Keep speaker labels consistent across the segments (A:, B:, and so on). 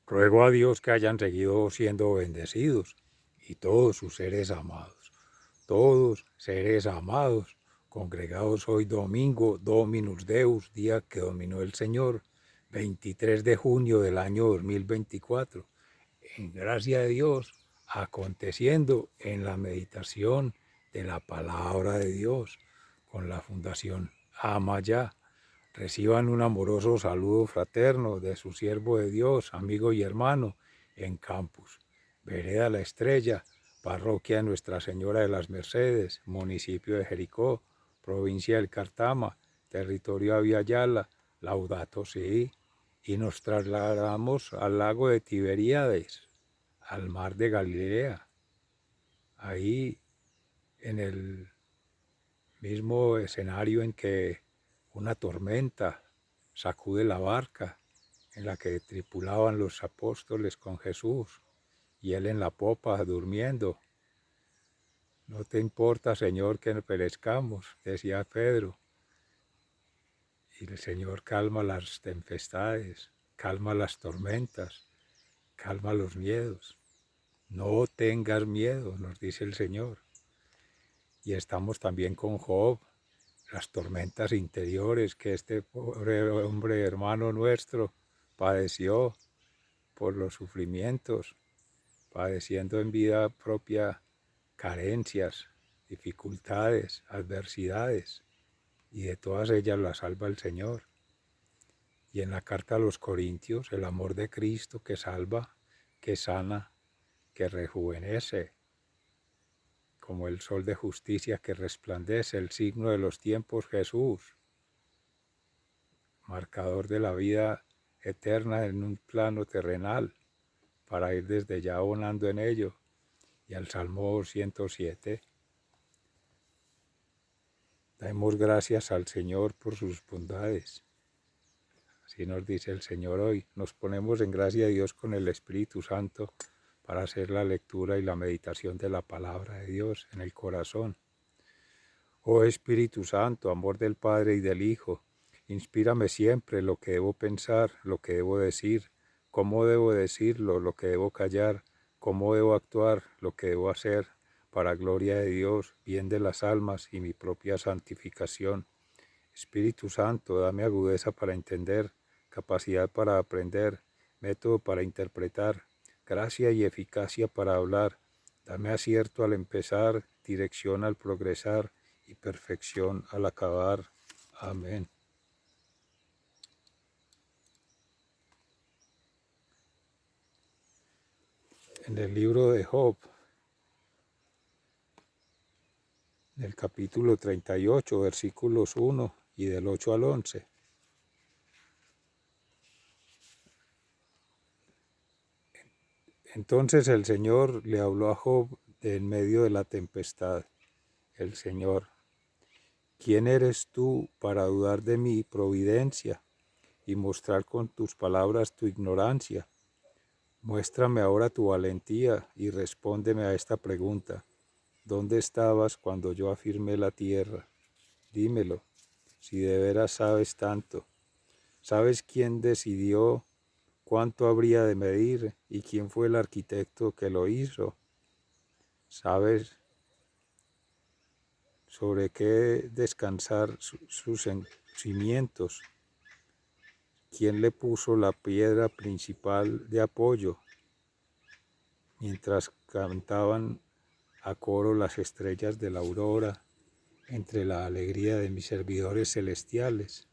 A: Ruego a Dios que hayan seguido siendo bendecidos y todos sus seres amados, todos seres amados, congregados hoy domingo, Dominus Deus, día que dominó el Señor, 23 de junio del año 2024, en gracia de Dios, aconteciendo en la meditación de la palabra de Dios con la Fundación Amayá. Reciban un amoroso saludo fraterno de su siervo de Dios, amigo y hermano, en Campus, Vereda La Estrella, parroquia de Nuestra Señora de las Mercedes, municipio de Jericó, provincia del Cartama, territorio de Aviala, Laudato Si, y nos trasladamos al lago de Tiberíades, al mar de Galilea, ahí en el mismo escenario en que una tormenta sacude la barca en la que tripulaban los apóstoles con Jesús y él en la popa durmiendo. No te importa, Señor, que perezcamos, decía Pedro. Y el Señor calma las tempestades, calma las tormentas, calma los miedos. No tengas miedo, nos dice el Señor. Y estamos también con Job, las tormentas interiores que este pobre hombre, hermano nuestro, padeció por los sufrimientos, padeciendo en vida propia carencias, dificultades, adversidades, y de todas ellas la salva el Señor. Y en la carta a los Corintios, el amor de Cristo que salva, que sana, que rejuvenece, como el sol de justicia que resplandece, el signo de los tiempos Jesús, marcador de la vida eterna en un plano terrenal, para ir desde ya abonando en ello. Y al Salmo 107, demos gracias al Señor por sus bondades. Así nos dice el Señor hoy. Nos ponemos en gracia de Dios con el Espíritu Santo para hacer la lectura y la meditación de la palabra de Dios en el corazón. Oh Espíritu Santo, amor del Padre y del Hijo, inspírame siempre lo que debo pensar, lo que debo decir, cómo debo decirlo, lo que debo callar, cómo debo actuar, lo que debo hacer, para gloria de Dios, bien de las almas y mi propia santificación. Espíritu Santo, dame agudeza para entender, capacidad para aprender, método para interpretar, gracia y eficacia para hablar. Dame acierto al empezar, dirección al progresar y perfección al acabar. Amén. En el libro de Job, en el capítulo 38, versículos 1 y del 8 al 11. Entonces el Señor le habló a Job de en medio de la tempestad. El Señor: ¿quién eres tú para dudar de mi providencia y mostrar con tus palabras tu ignorancia? Muéstrame ahora tu valentía y respóndeme a esta pregunta. ¿Dónde estabas cuando yo afirmé la tierra? Dímelo, si de veras sabes tanto. ¿Sabes quién decidió cuánto habría de medir y quién fue el arquitecto que lo hizo? ¿Sabes sobre qué descansar sus cimientos? ¿Quién le puso la piedra principal de apoyo? Mientras cantaban a coro las estrellas de la aurora, entre la alegría de mis servidores celestiales.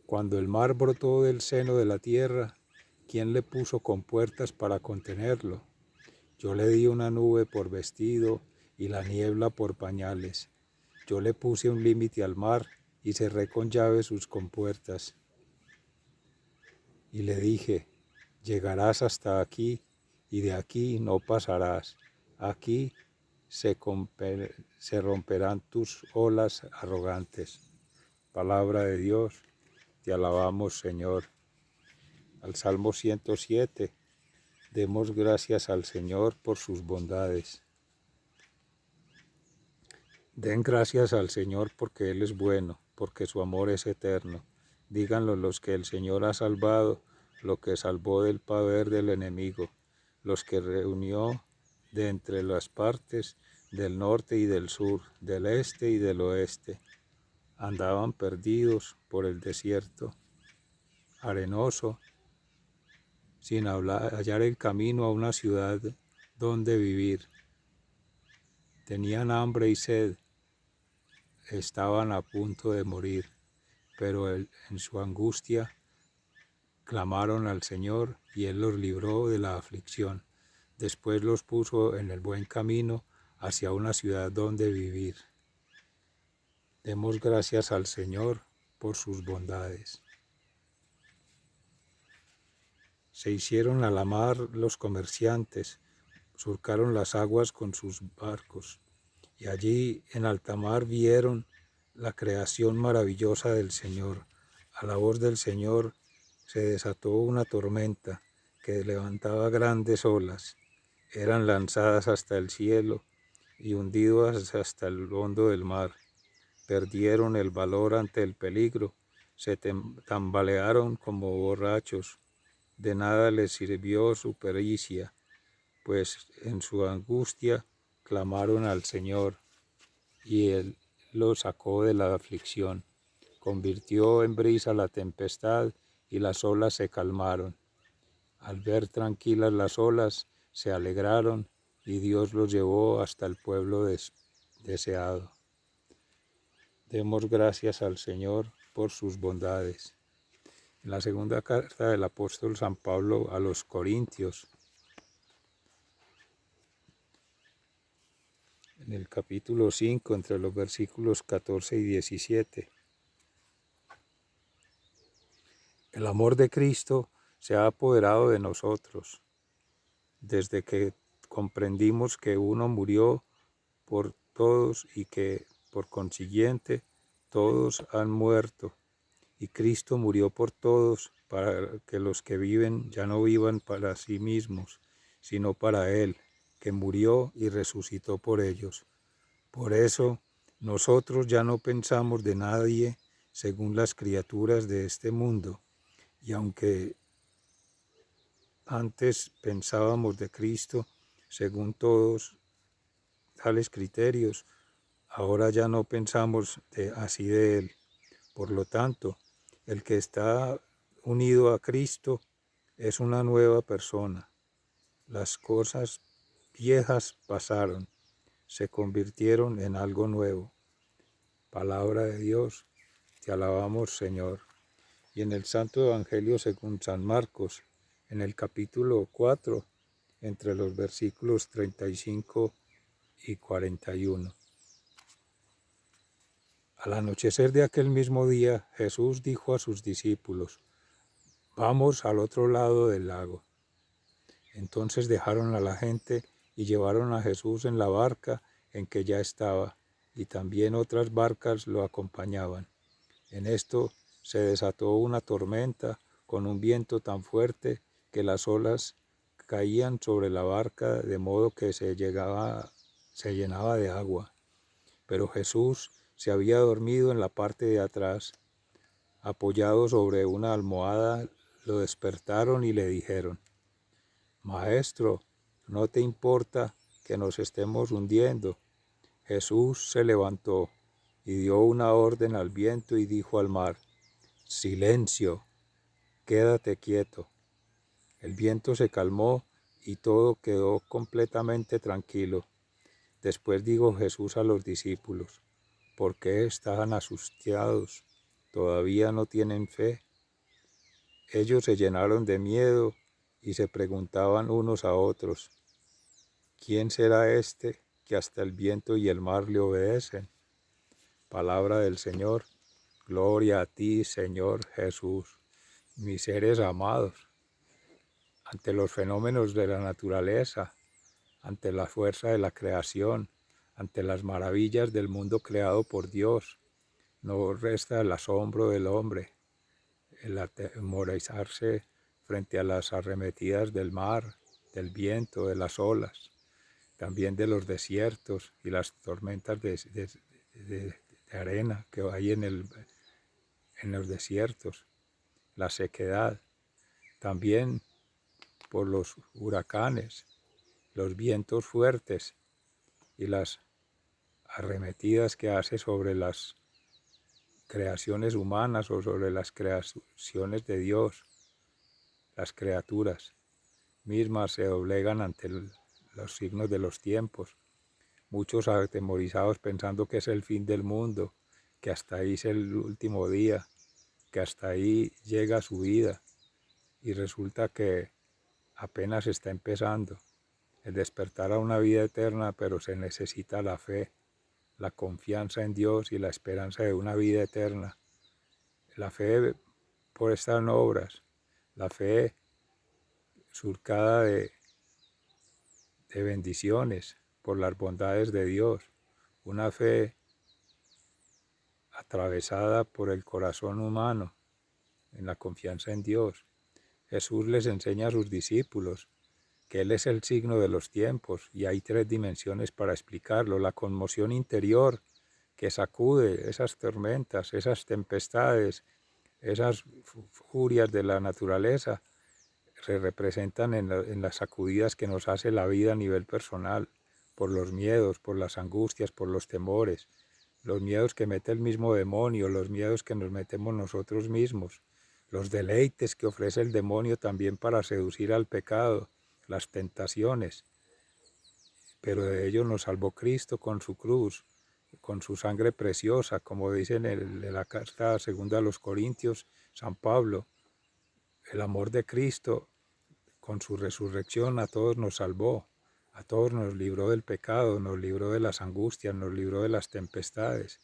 A: Cuando el mar brotó del seno de la tierra, ¿quién le puso compuertas para contenerlo? Yo le di una nube por vestido y la niebla por pañales. Yo le puse un límite al mar y cerré con llave sus compuertas. Y le dije: llegarás hasta aquí y de aquí no pasarás. Aquí se romperán tus olas arrogantes. Palabra de Dios, te alabamos, Señor. Al Salmo 107, demos gracias al Señor por sus bondades. Den gracias al Señor porque Él es bueno, porque su amor es eterno. Díganlo los que el Señor ha salvado, lo que salvó del poder del enemigo, los que reunió de entre las partes del norte y del sur, del este y del oeste. Andaban perdidos por el desierto arenoso, sin hallar el camino a una ciudad donde vivir. Tenían hambre y sed, estaban a punto de morir, pero en su angustia clamaron al Señor y Él los libró de la aflicción. Después los puso en el buen camino hacia una ciudad donde vivir. Demos gracias al Señor por sus bondades. Se hicieron a la mar los comerciantes, surcaron las aguas con sus barcos, y allí en alta mar vieron la creación maravillosa del Señor. A la voz del Señor se desató una tormenta que levantaba grandes olas. Eran lanzadas hasta el cielo y hundidas hasta el hondo del mar. Perdieron el valor ante el peligro, se tambalearon como borrachos. De nada les sirvió su pericia, pues en su angustia clamaron al Señor, y Él los sacó de la aflicción. Convirtió en brisa la tempestad, y las olas se calmaron. Al ver tranquilas las olas, se alegraron, y Dios los llevó hasta el pueblo deseado. Demos gracias al Señor por sus bondades. En la segunda carta del apóstol San Pablo a los Corintios, en el capítulo 5, entre los versículos 14 y 17. El amor de Cristo se ha apoderado de nosotros, desde que comprendimos que uno murió por todos y que, por consiguiente, todos han muerto. Y Cristo murió por todos para que los que viven ya no vivan para sí mismos, sino para Él, que murió y resucitó por ellos. Por eso, nosotros ya no pensamos de nadie según las criaturas de este mundo, y aunque antes pensábamos de Cristo según todos tales criterios, ahora ya no pensamos así de Él. Por lo tanto, el que está unido a Cristo es una nueva persona. Las cosas viejas pasaron, se convirtieron en algo nuevo. Palabra de Dios, te alabamos, Señor. Y en el Santo Evangelio según San Marcos, en el capítulo 4, entre los versículos 35 y 41. Al anochecer de aquel mismo día, Jesús dijo a sus discípulos: «Vamos al otro lado del lago». Entonces dejaron a la gente y llevaron a Jesús en la barca en que ya estaba, y también otras barcas lo acompañaban. En esto se desató una tormenta con un viento tan fuerte que las olas caían sobre la barca de modo que se llenaba de agua. Pero Jesús se había dormido en la parte de atrás. Apoyado sobre una almohada, lo despertaron y le dijeron: «Maestro, ¿no te importa que nos estemos hundiendo?». Jesús se levantó y dio una orden al viento y dijo al mar: «Silencio, quédate quieto». El viento se calmó y todo quedó completamente tranquilo. Después dijo Jesús a los discípulos: «¿Por qué están asustados? ¿Todavía no tienen fe?». Ellos se llenaron de miedo y se preguntaban unos a otros: «¿Quién será este que hasta el viento y el mar le obedecen?». Palabra del Señor. Gloria a ti, Señor Jesús. Mis seres amados, ante los fenómenos de la naturaleza, ante la fuerza de la creación, ante las maravillas del mundo creado por Dios, no resta el asombro del hombre, el atemorizarse frente a las arremetidas del mar, del viento, de las olas, también de los desiertos y las tormentas de arena que hay en los desiertos, la sequedad. también por los huracanes, los vientos fuertes y las arremetidas que hace sobre las creaciones humanas o sobre las creaciones de Dios. Las criaturas mismas se doblegan ante los signos de los tiempos, muchos atemorizados pensando que es el fin del mundo, que hasta ahí es el último día, que hasta ahí llega su vida, y resulta que apenas está empezando el despertar a una vida eterna, pero se necesita la fe, la confianza en Dios y la esperanza de una vida eterna. La fe por estas obras, la fe surcada de bendiciones por las bondades de Dios, una fe atravesada por el corazón humano, en la confianza en Dios. Jesús les enseña a sus discípulos que Él es el signo de los tiempos y hay 3 dimensiones para explicarlo. La conmoción interior que sacude esas tormentas, esas tempestades, esas furias de la naturaleza, se representan en las sacudidas que nos hace la vida a nivel personal, por los miedos, por las angustias, por los temores, los miedos que mete el mismo demonio, los miedos que nos metemos nosotros mismos, los deleites que ofrece el demonio también para seducir al pecado, las tentaciones, pero de ello nos salvó Cristo con su cruz, con su sangre preciosa, como dice en la carta segunda a los Corintios, San Pablo. El amor de Cristo con su resurrección a todos nos salvó, a todos nos libró del pecado, nos libró de las angustias, nos libró de las tempestades.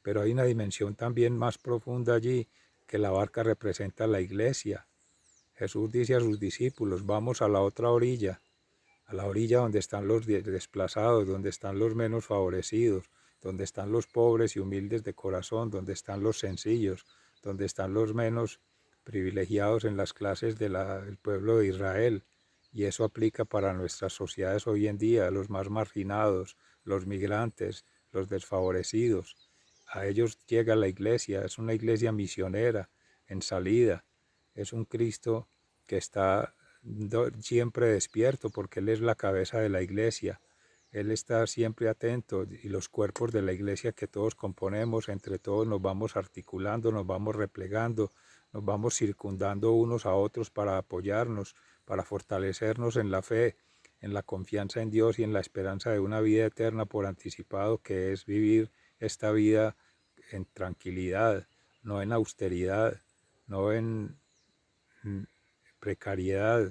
A: Pero hay una dimensión también más profunda allí, que la barca representa a la iglesia. Jesús dice a sus discípulos, vamos a la otra orilla, a la orilla donde están los desplazados, donde están los menos favorecidos, donde están los pobres y humildes de corazón, donde están los sencillos, donde están los menos privilegiados en las clases del pueblo de Israel. Y eso aplica para nuestras sociedades hoy en día, los más marginados, los migrantes, los desfavorecidos. A ellos llega la iglesia, es una iglesia misionera, en salida. Es un Cristo que está siempre despierto porque Él es la cabeza de la iglesia. Él está siempre atento y los cuerpos de la iglesia que todos componemos, entre todos nos vamos articulando, nos vamos replegando, nos vamos circundando unos a otros para apoyarnos, para fortalecernos en la fe, en la confianza en Dios y en la esperanza de una vida eterna por anticipado, que es vivir esta vida en tranquilidad, no en austeridad, no en precariedad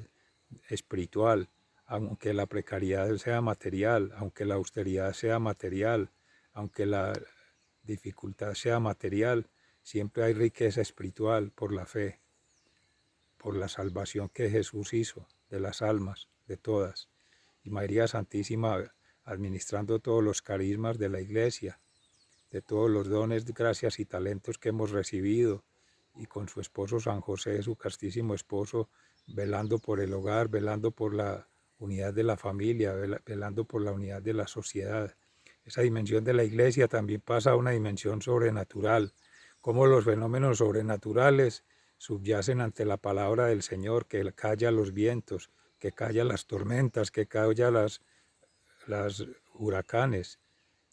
A: espiritual, aunque la precariedad sea material, aunque la austeridad sea material, aunque la dificultad sea material, siempre hay riqueza espiritual por la fe, por la salvación que Jesús hizo de las almas, de todas. Y María Santísima administrando todos los carismas de la Iglesia, de todos los dones, gracias y talentos que hemos recibido, y con su esposo San José, su castísimo esposo, velando por el hogar, velando por la unidad de la familia, velando por la unidad de la sociedad. Esa dimensión de la Iglesia también pasa a una dimensión sobrenatural, como los fenómenos sobrenaturales subyacen ante la palabra del Señor, que calla los vientos, que calla las tormentas, que calla las huracanes,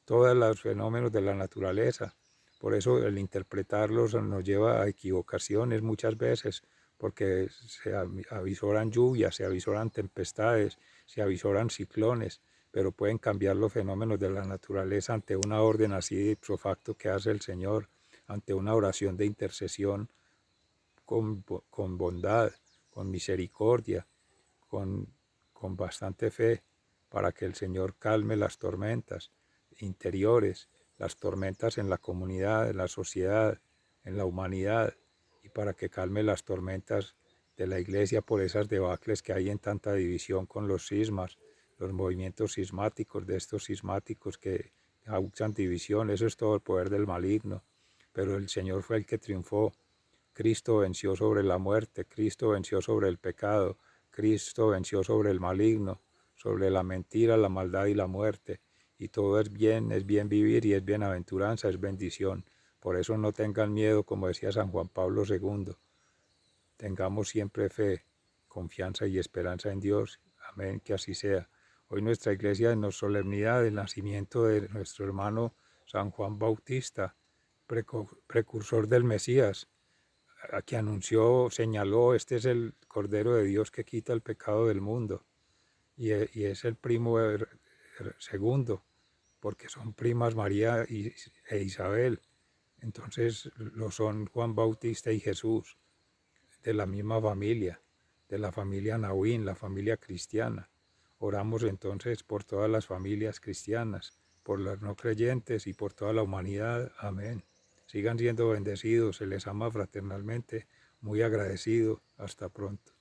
A: todos los fenómenos de la naturaleza. Por eso el interpretarlos nos lleva a equivocaciones muchas veces, porque se avisoran lluvias, se avisoran tempestades, se avisoran ciclones, pero pueden cambiar los fenómenos de la naturaleza ante una orden así de ipso facto que hace el Señor, ante una oración de intercesión con bondad, con misericordia, con bastante fe, para que el Señor calme las tormentas interiores, las tormentas en la comunidad, en la sociedad, en la humanidad, y para que calme las tormentas de la Iglesia por esas debacles que hay en tanta división con los cismas, los movimientos cismáticos, de estos cismáticos que causan división. Eso es todo el poder del maligno, pero el Señor fue el que triunfó. Cristo venció sobre la muerte, Cristo venció sobre el pecado, Cristo venció sobre el maligno, sobre la mentira, la maldad y la muerte. Y todo es bien vivir y es bienaventuranza, es bendición. Por eso no tengan miedo, como decía San Juan Pablo II. Tengamos siempre fe, confianza y esperanza en Dios. Amén, que así sea. Hoy nuestra iglesia en la solemnidad del nacimiento de nuestro hermano San Juan Bautista, precursor del Mesías, a que anunció, señaló, este es el Cordero de Dios que quita el pecado del mundo. Y es el primo segundo, porque son primas María e Isabel. Entonces lo son Juan Bautista y Jesús, de la misma familia, de la familia Nahuín, la familia cristiana. Oramos entonces por todas las familias cristianas, por los no creyentes y por toda la humanidad. Amén. Sigan siendo bendecidos, se les ama fraternalmente, muy agradecido. Hasta pronto.